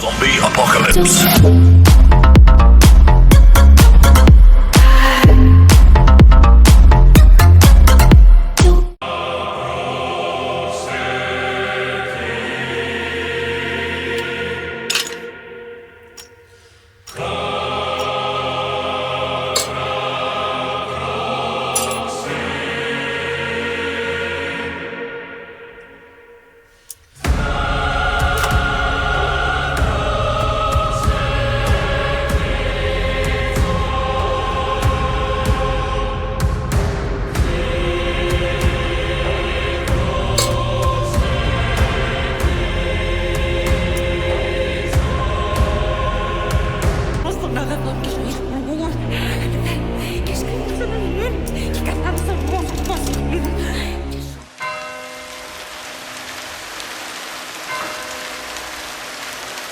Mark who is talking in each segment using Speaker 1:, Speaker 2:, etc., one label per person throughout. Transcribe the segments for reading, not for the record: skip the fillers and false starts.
Speaker 1: Zombie apocalypse.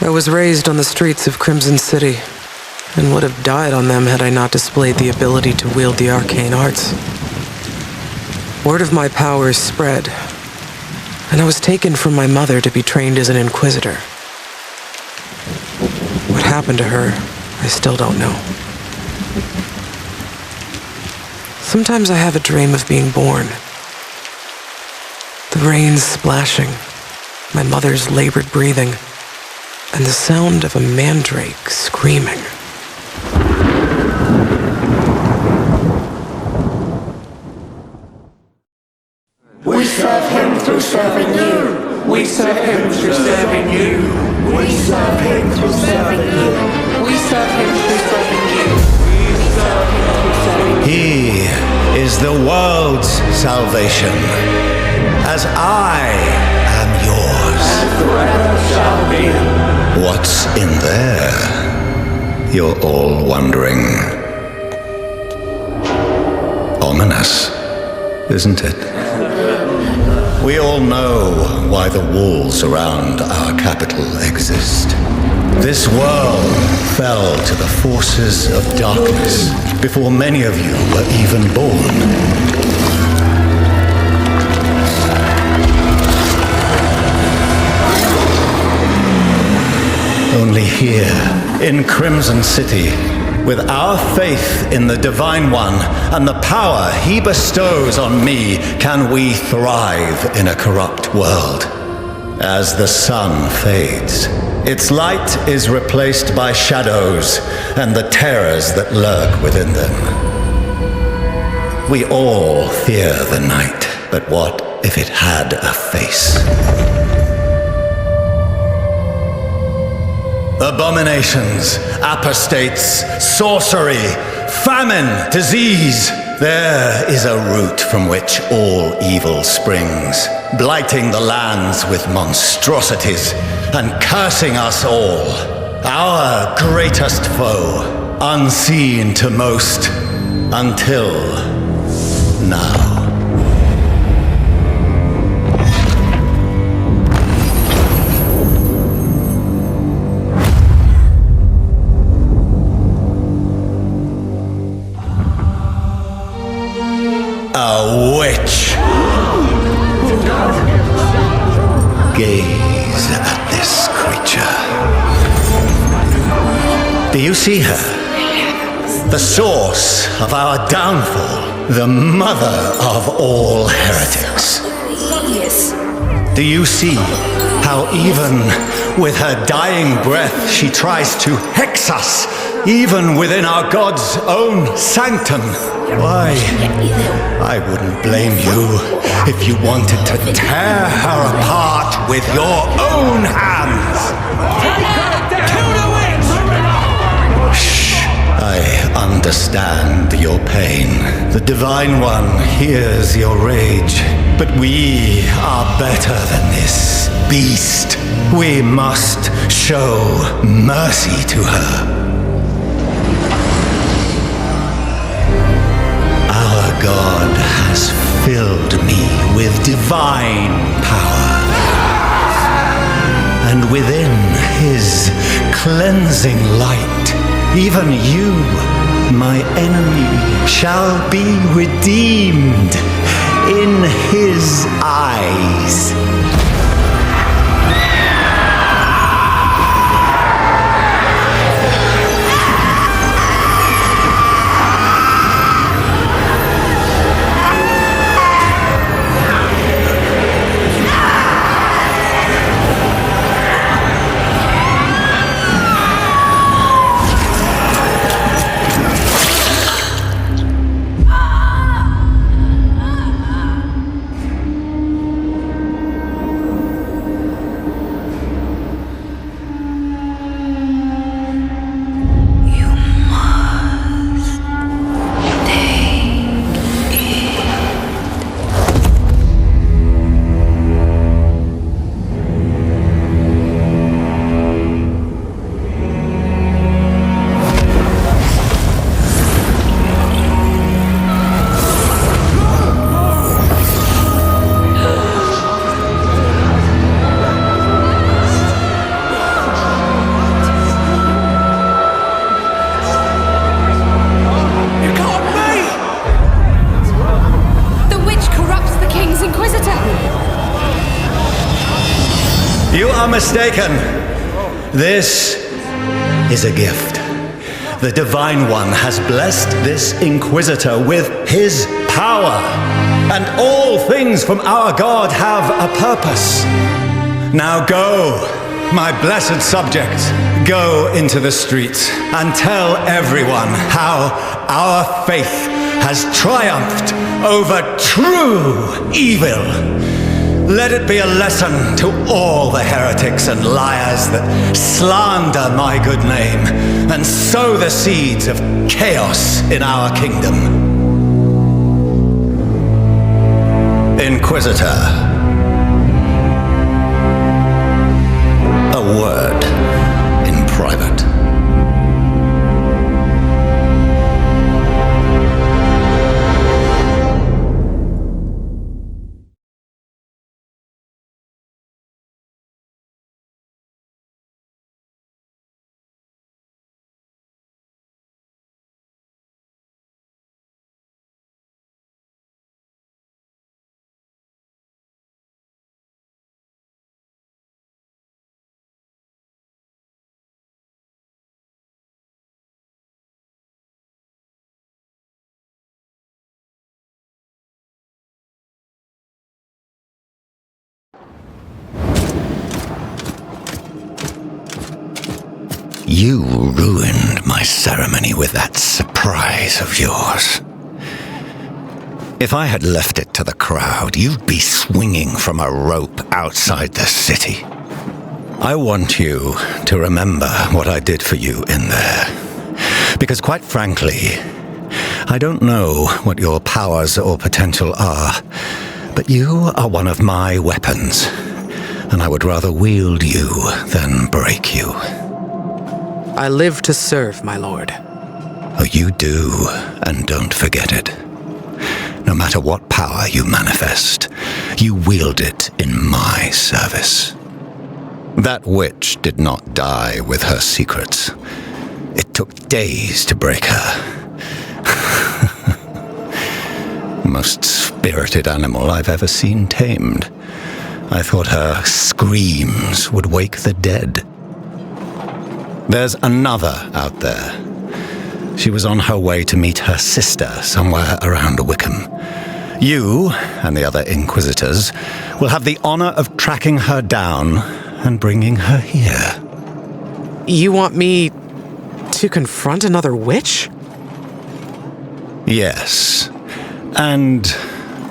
Speaker 2: I was raised on the streets of Crimson City, and would have died on them had I not displayed the ability to wield the arcane arts. Word of my powers spread, and I was taken from my mother to be trained as an inquisitor. What happened to her, I still don't know. Sometimes I have a dream of being born. The rain splashing, my mother's labored breathing, and the sound of a mandrake screaming.
Speaker 3: We serve him through serving you. We serve him through serving you. We serve him through serving you. We serve him through serving you. We serve him through serving you.
Speaker 4: He is the world's salvation, as I am yours.
Speaker 3: And forever shall be.
Speaker 4: What's in there? You're all wondering. Ominous, isn't it? We all know why the walls around our capital exist. This world fell to the forces of darkness before many of you were even born. Only here, in Crimson City, with our faith in the Divine One and the power He bestows on me, can we thrive in a corrupt world. As the sun fades, its light is replaced by shadows and the terrors that lurk within them. We all fear the night, but what if it had a face? Abominations, apostates, sorcery, famine, disease. There is a root from which all evil springs, blighting the lands with monstrosities and cursing us all. Our greatest foe, unseen to most, until now. A witch. Gaze at this creature. Do you see her? The source of our downfall, the mother of all heretics.
Speaker 5: Yes.
Speaker 4: Do you see how even with her dying breath she tries to hex us, even within our God's own sanctum? Why, I wouldn't blame you if you wanted to tear her apart with your own hands. Shh, I understand your pain. The Divine One hears your rage. But we are better than this beast. We must show mercy to her. Our God has filled me with divine power. And within His cleansing light, even you, my enemy, shall be redeemed in His eyes. are mistaken. This is a gift. The Divine One has blessed this Inquisitor with his power, and all things from our God have a purpose. Now go, my blessed subject, go into the streets and tell everyone how our faith has triumphed over true evil. Let it be a lesson to all the heretics and liars that slander my good name and sow the seeds of chaos in our kingdom. Inquisitor, a word in private. You ruined my ceremony with that surprise of yours. If I had left it to the crowd, you'd be swinging from a rope outside the city. I want you to remember what I did for you in there. Because quite frankly, I don't know what your powers or potential are, but you are one of my weapons, and I would rather wield you than break you.
Speaker 2: I live to serve, my lord.
Speaker 4: Oh, you do, and don't forget it. No matter what power you manifest, you wield it in my service. That witch did not die with her secrets. It took days to break her. Most spirited animal I've ever seen tamed. I thought her screams would wake the dead. There's another out there. She was on her way to meet her sister somewhere around Wickham. You and the other Inquisitors will have the honor of tracking her down and bringing her here.
Speaker 2: You want me to confront another witch?
Speaker 4: Yes. And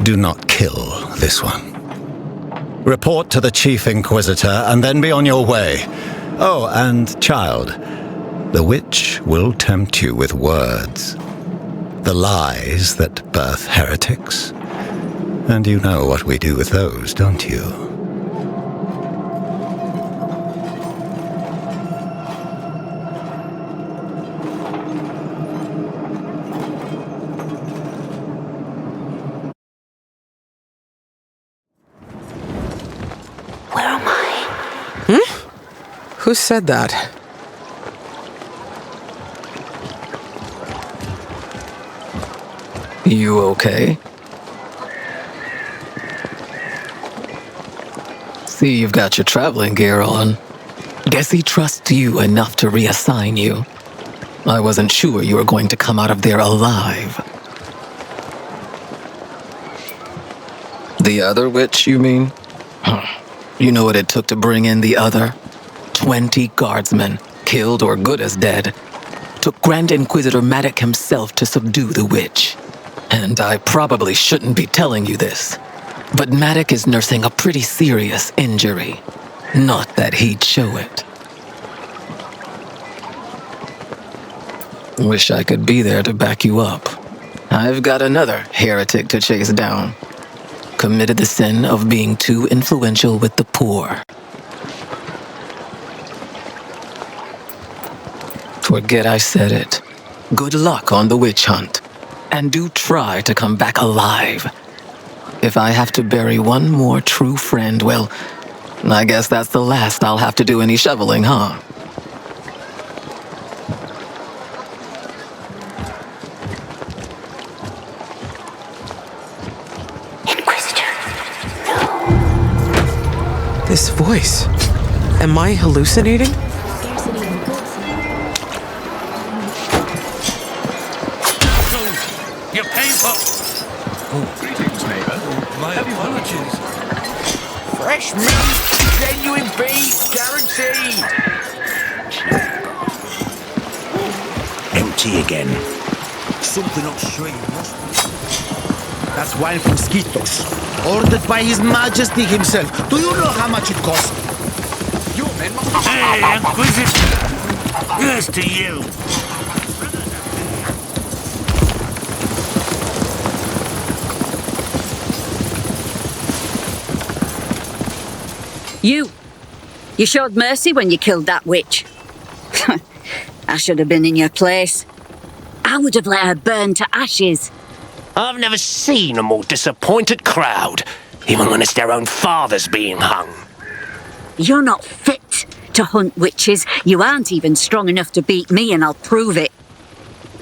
Speaker 4: do not kill this one. Report to the Chief Inquisitor and then be on your way. Oh, and child, the witch will tempt you with words. The lies that birth heretics. And you know what we do with those, don't you?
Speaker 3: Where am I?
Speaker 2: Who said that?
Speaker 1: You okay? See, you've got your traveling gear on. Guess he trusts you enough to reassign you. I wasn't sure you were going to come out of there alive. The other witch, you mean? You know what it took to bring in the other? 20 guardsmen, killed or good as dead. Took Grand Inquisitor Maddock himself to subdue the witch. And I probably shouldn't be telling you this, but Maddock is nursing a pretty serious injury. Not that he'd show it. Wish I could be there to back you up. I've got another heretic to chase down. Committed the sin of being too influential with the poor. Forget I said it. Good luck on the witch hunt. And do try to come back alive. If I have to bury one more true friend, well, I guess that's the last I'll have to do any shoveling, huh?
Speaker 3: Inquisitor.
Speaker 2: This voice. Am I hallucinating?
Speaker 5: You're paying for...
Speaker 6: Greetings, neighbor.
Speaker 5: My apologies.
Speaker 7: Fresh meat, genuine beef, guaranteed.
Speaker 8: Empty again.
Speaker 7: Something upstream. That's wine from Skitos, ordered by His Majesty himself. Do you know how much it costs?
Speaker 5: Your men must...
Speaker 8: Hey, Inquisitor! Here's to you.
Speaker 9: You showed mercy when you killed that witch. I should have been in your place. I would have let her burn to ashes.
Speaker 8: I've never seen a more disappointed crowd, even when it's their own father's being hung.
Speaker 9: You're not fit to hunt witches. You aren't even strong enough to beat me, and I'll prove it.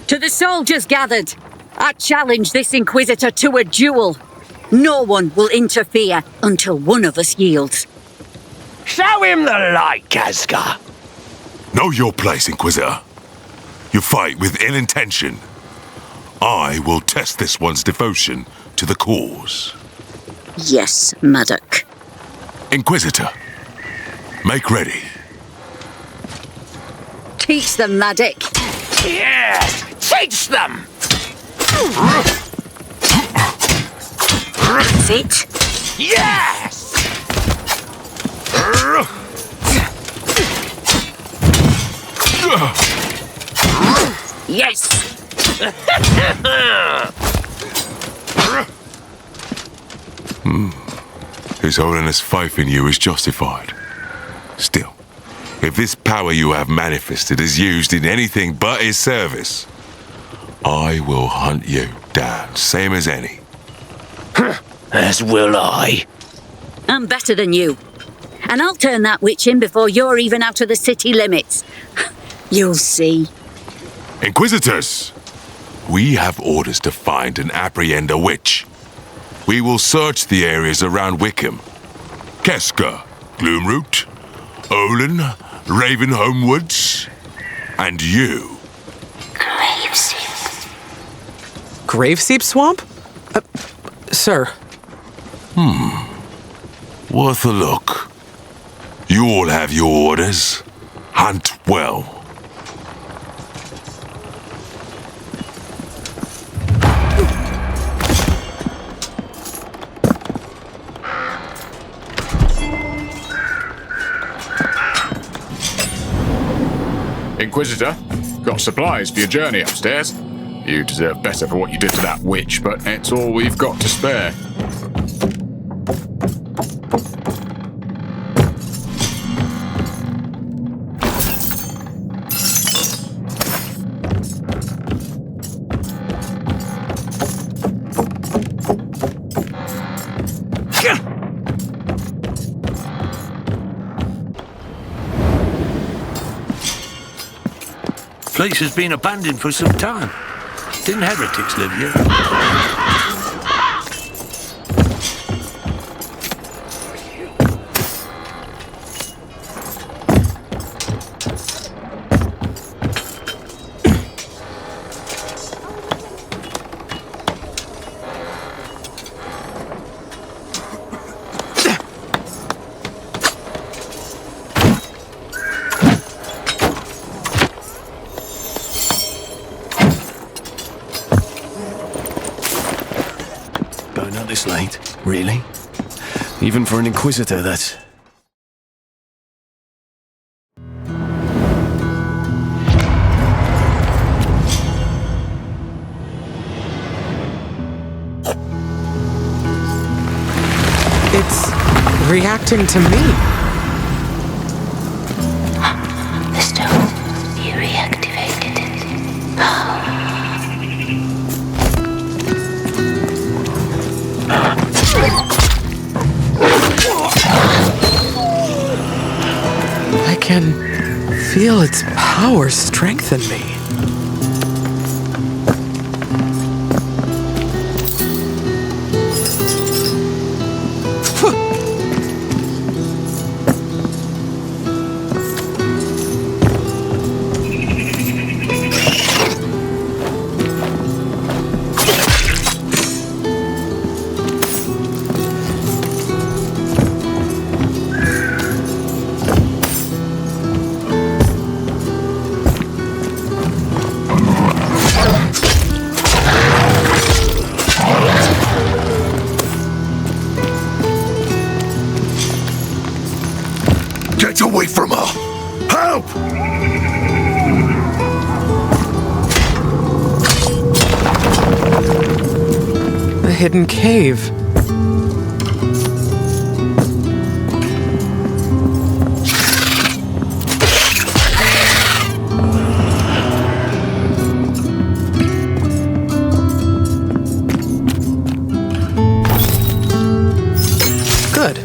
Speaker 9: To the soldiers gathered, I challenge this Inquisitor to a duel. No one will interfere until one of us yields.
Speaker 8: Show him the light, Kazka.
Speaker 10: Know your place, Inquisitor. You fight with ill intention. I will test this one's devotion to the cause.
Speaker 9: Yes, Maddock.
Speaker 10: Inquisitor, make ready.
Speaker 9: Teach them, Maddock.
Speaker 8: Yes! Teach them!
Speaker 9: That's it.
Speaker 8: Yes!
Speaker 9: Yes!
Speaker 10: His Holiness' faith in you is justified. Still, if this power you have manifested is used in anything but his service, I will hunt you down, same as any.
Speaker 8: As will I.
Speaker 9: I'm better than you. And I'll turn that witch in before you're even out of the city limits. You'll see.
Speaker 10: Inquisitors, we have orders to find and apprehend a witch. We will search the areas around Wickham. Keska, Gloomroot, Olin, Ravenholm Woods, and you.
Speaker 2: Graveseep Swamp? Sir.
Speaker 10: Worth a look. You all have your orders. Hunt well.
Speaker 6: Inquisitor, got supplies for your journey upstairs. You deserve better for what you did to that witch, but it's all we've got to spare.
Speaker 8: Place has been abandoned for some time. Didn't heretics live here?
Speaker 11: This late? Really? Even for an Inquisitor, that's...
Speaker 2: It's reacting to me.
Speaker 12: The stone, you reactivated it.
Speaker 2: I can feel its power strengthen me. hidden cave. Good.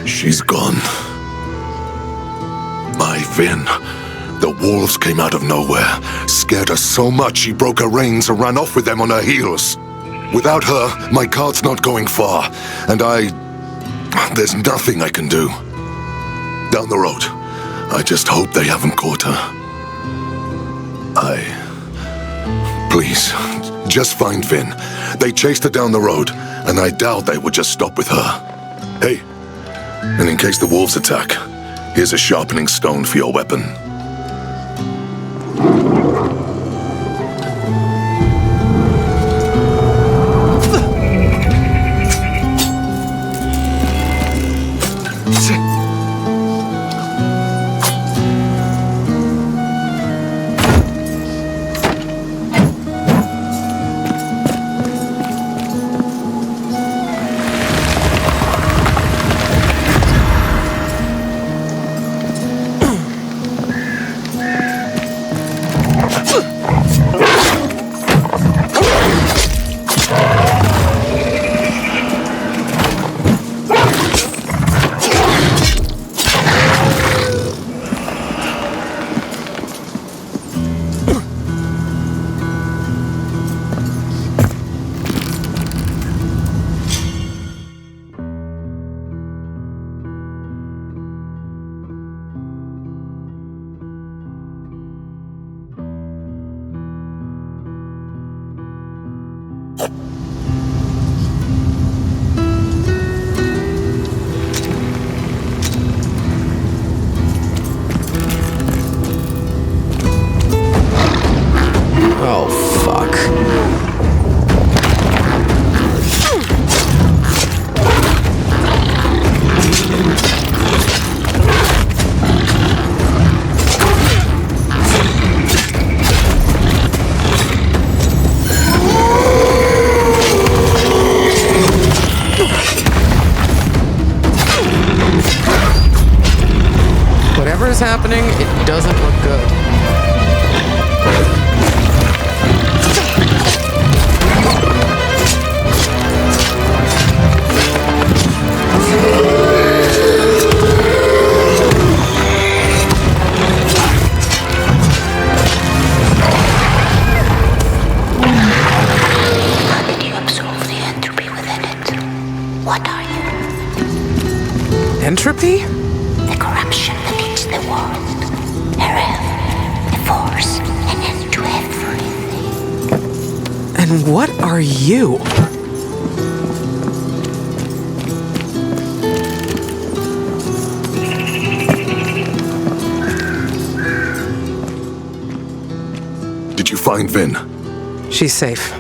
Speaker 10: She's gone. My Vin. The wolves came out of nowhere, scared her so much she broke her reins and ran off with them on her heels. Without her, my cart's not going far, and there's nothing I can do. Down the road. I just hope they haven't caught her. Please, just find Vin. They chased her down the road, and I doubt they would just stop with her. Hey, and in case the wolves attack, here's a sharpening stone for your weapon. Whatever's happening, it doesn't look good.
Speaker 12: How did you absorb the entropy within it? What are you?
Speaker 2: Entropy?
Speaker 12: The corruption that eats the world. Herel, the force, an end to everything.
Speaker 2: And what are you?
Speaker 10: Did you find Vin?
Speaker 2: She's safe.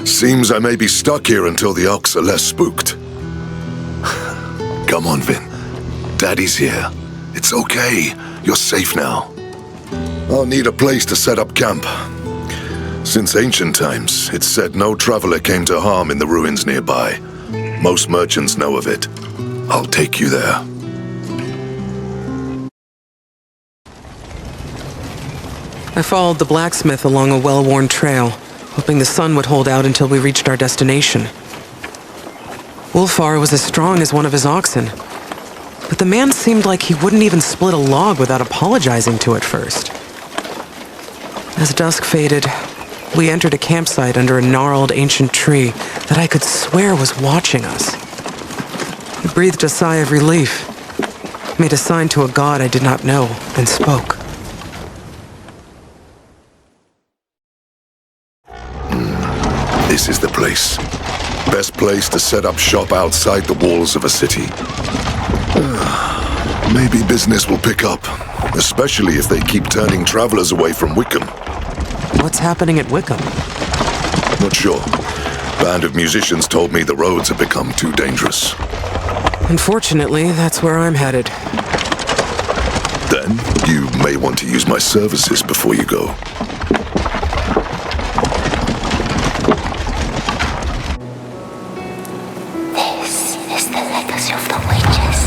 Speaker 10: Seems I may be stuck here until the Ox are less spooked. Come on, Vin. Daddy's here. It's okay. You're safe now. I'll need a place to set up camp. Since ancient times, it's said no traveler came to harm in the ruins nearby. Most merchants know of it. I'll take you there.
Speaker 2: I followed the blacksmith along a well-worn trail, hoping the sun would hold out until we reached our destination. Wolfar was as strong as one of his oxen, but the man seemed like he wouldn't even split a log without apologizing to it first. As dusk faded, we entered a campsite under a gnarled ancient tree that I could swear was watching us. I breathed a sigh of relief, made a sign to a god I did not know, and spoke.
Speaker 13: This is the place. Best place to set up shop outside the walls of a city. Maybe business will pick up, especially if they keep turning travelers away from Wickham.
Speaker 2: What's happening at Wickham?
Speaker 13: Not sure. Band of musicians told me the roads have become too dangerous.
Speaker 2: Unfortunately, that's where I'm headed.
Speaker 13: Then, you may want to use my services before you go.
Speaker 12: This is the legacy of the witches.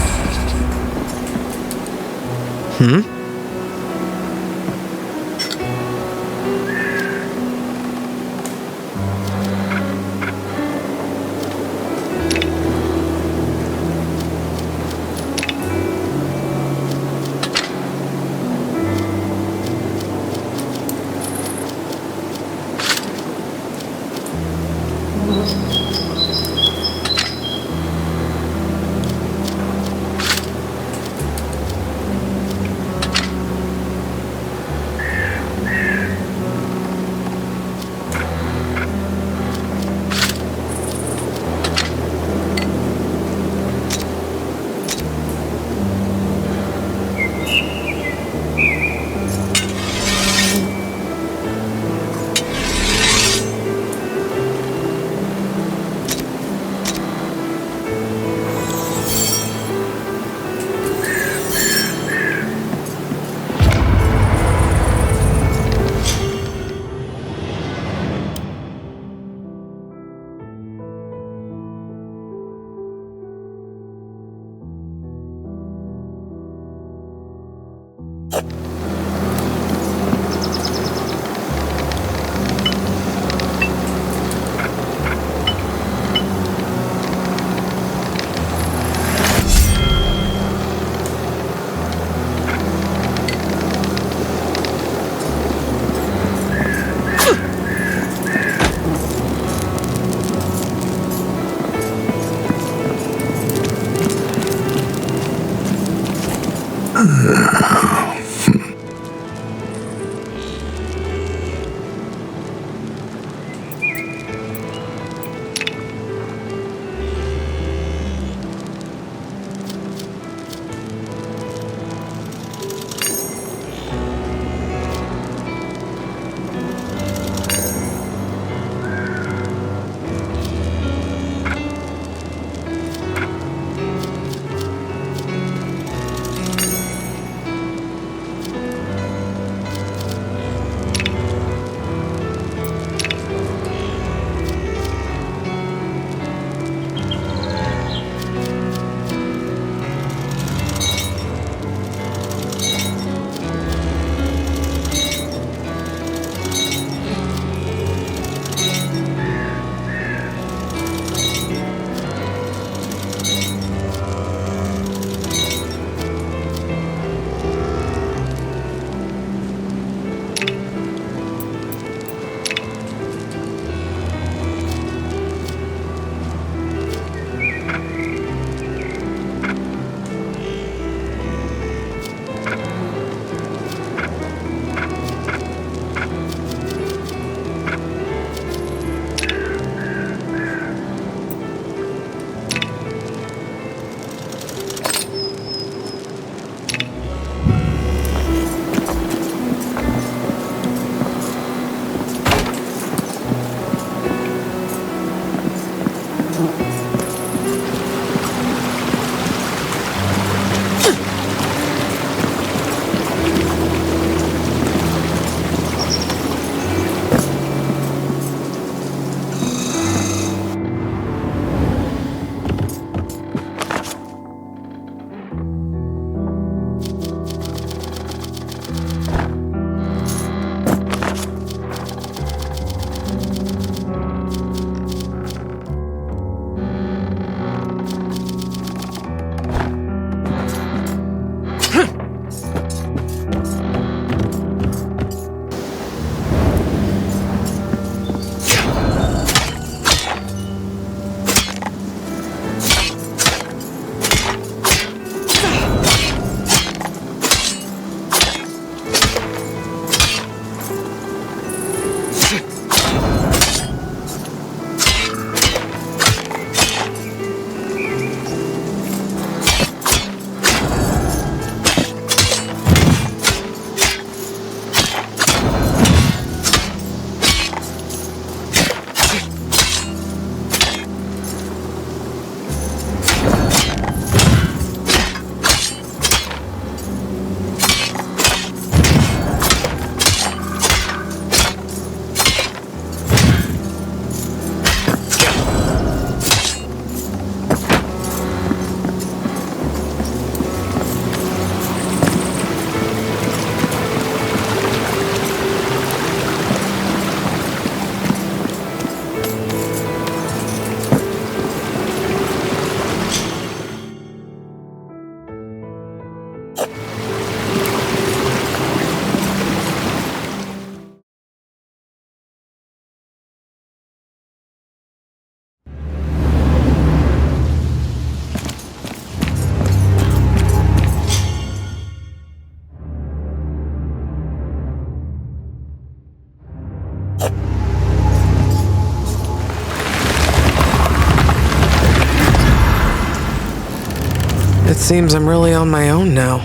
Speaker 2: It seems I'm really on my own now.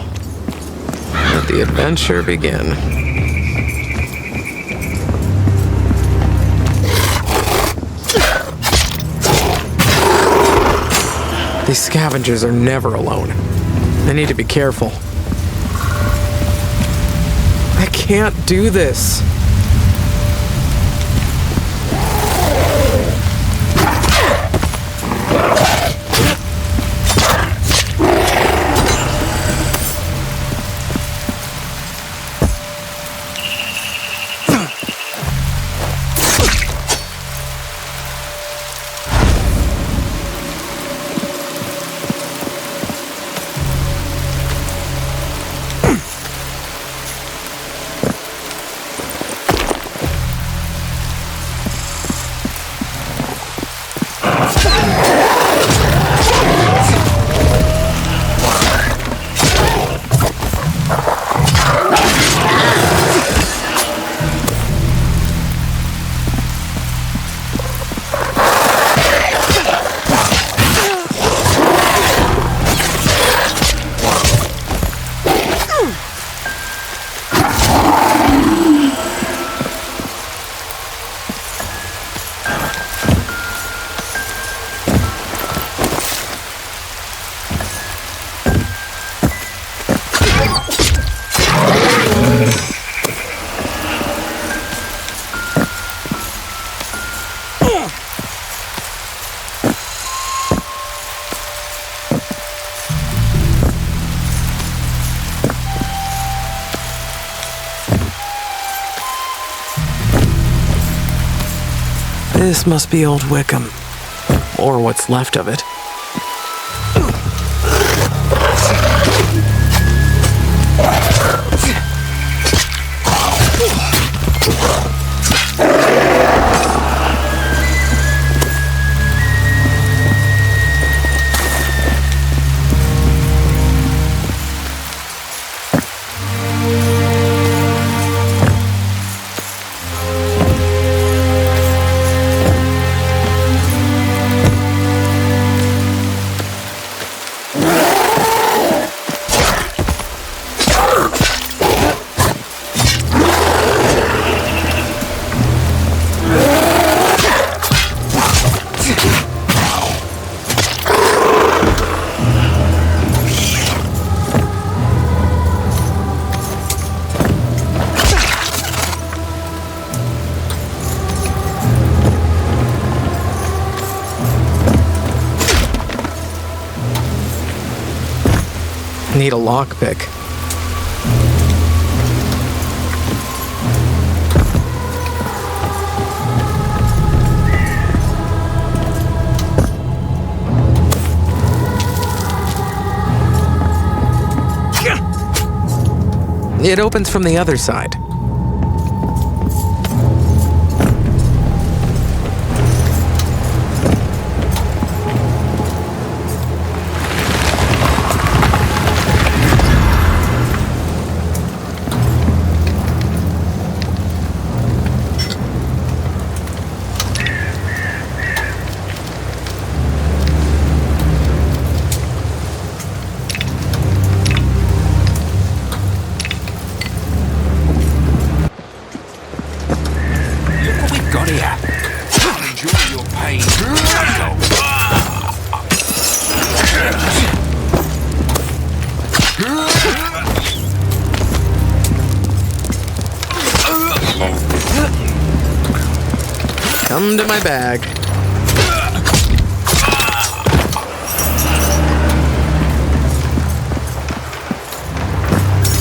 Speaker 2: Let the adventure begin. These scavengers are never alone. I need to be careful. I can't do this. This must be Old Wickham. Or what's left of it. Need a lockpick. It opens from the other side. Come to my bag.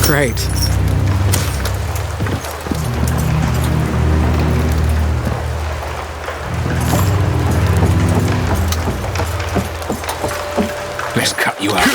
Speaker 2: Great.
Speaker 8: Let's cut you out.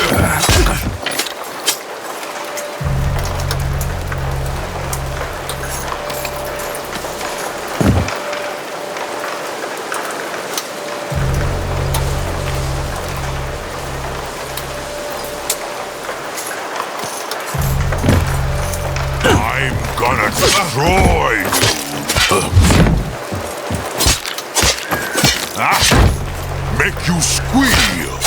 Speaker 10: Gonna destroy you! Make you squeal!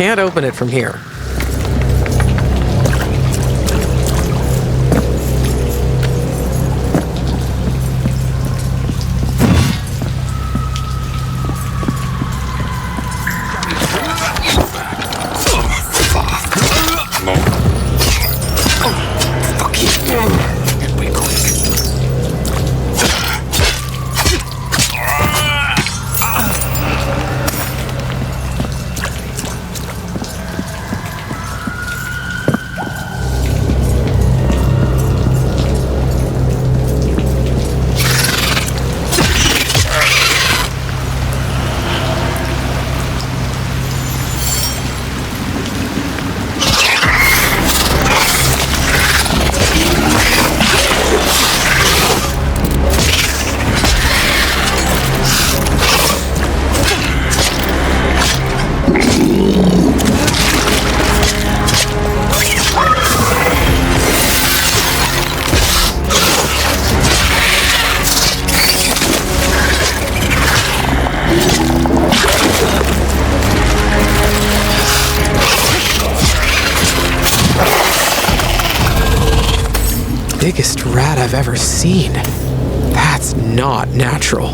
Speaker 2: can't open it from here. Biggest rat I've ever seen. That's not natural.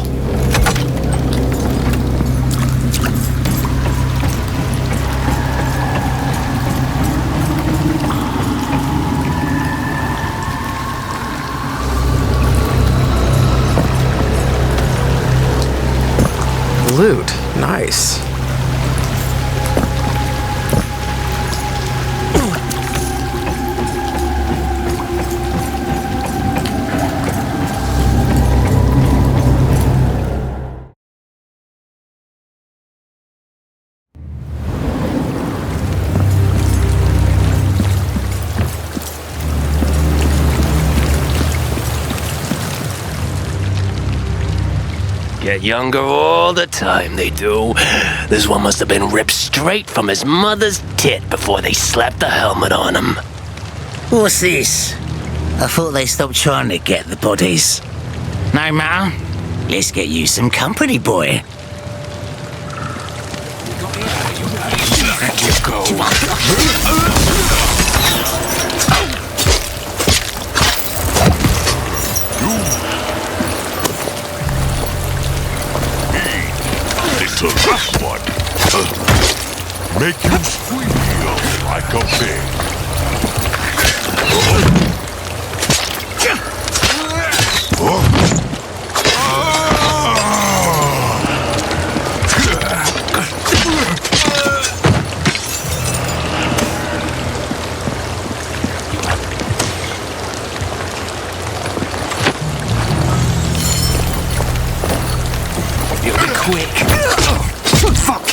Speaker 2: Loot, nice.
Speaker 8: Get younger all the time, they do. This one must have been ripped straight from his mother's tit before they slapped the helmet on him.
Speaker 7: What's this? I thought they stopped trying to get the bodies. No matter. Let's get you some company, boy.
Speaker 6: Let you go.
Speaker 10: Little rough one. Make you squeal like a pig.
Speaker 8: Quick. Fuck.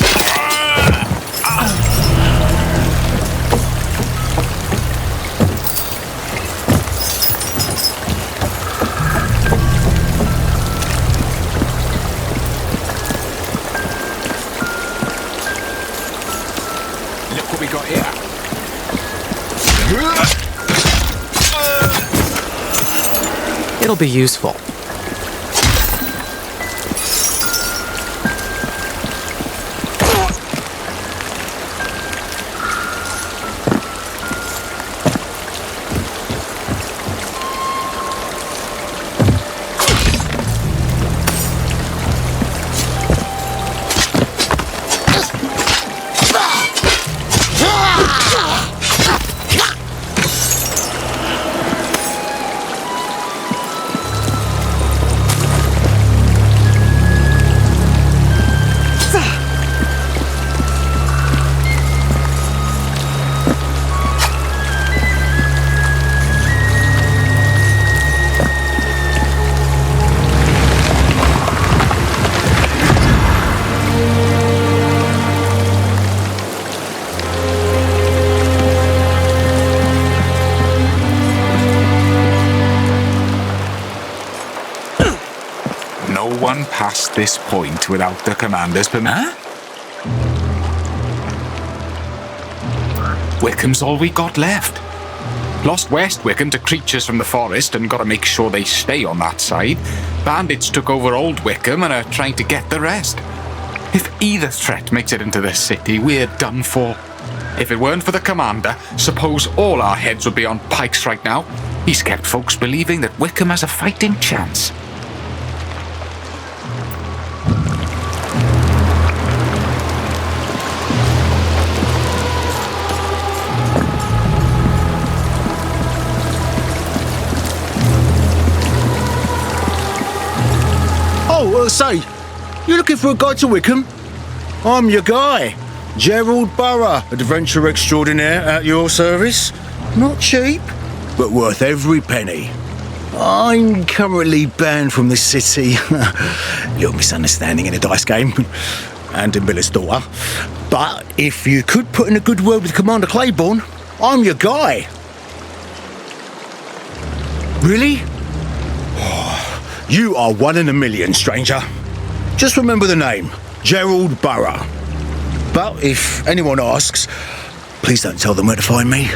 Speaker 6: Look what we got here.
Speaker 2: It'll be useful.
Speaker 6: One past this point without the commander's permission. Huh? Wickham's all we got left. Lost West Wickham to creatures from the forest and gotta make sure they stay on that side. Bandits took over Old Wickham and are trying to get the rest.
Speaker 14: If either threat makes it into this city, we're done for. If it weren't for the commander, suppose all our heads would be on pikes right now. He's kept folks believing that Wickham has a fighting chance.
Speaker 7: Say, you looking for a guide to Wickham? I'm your guy, Gerald Burrough, adventurer extraordinaire at your service. Not cheap, but worth every penny. I'm currently banned from this city. Little misunderstanding in a dice game, and in Miller's daughter. But if you could put in a good word with Commander Claiborne, I'm your guy. Really? You are one in a million, stranger. Just remember the name, Gerald Burrough. But if anyone asks, please don't tell them where to find me.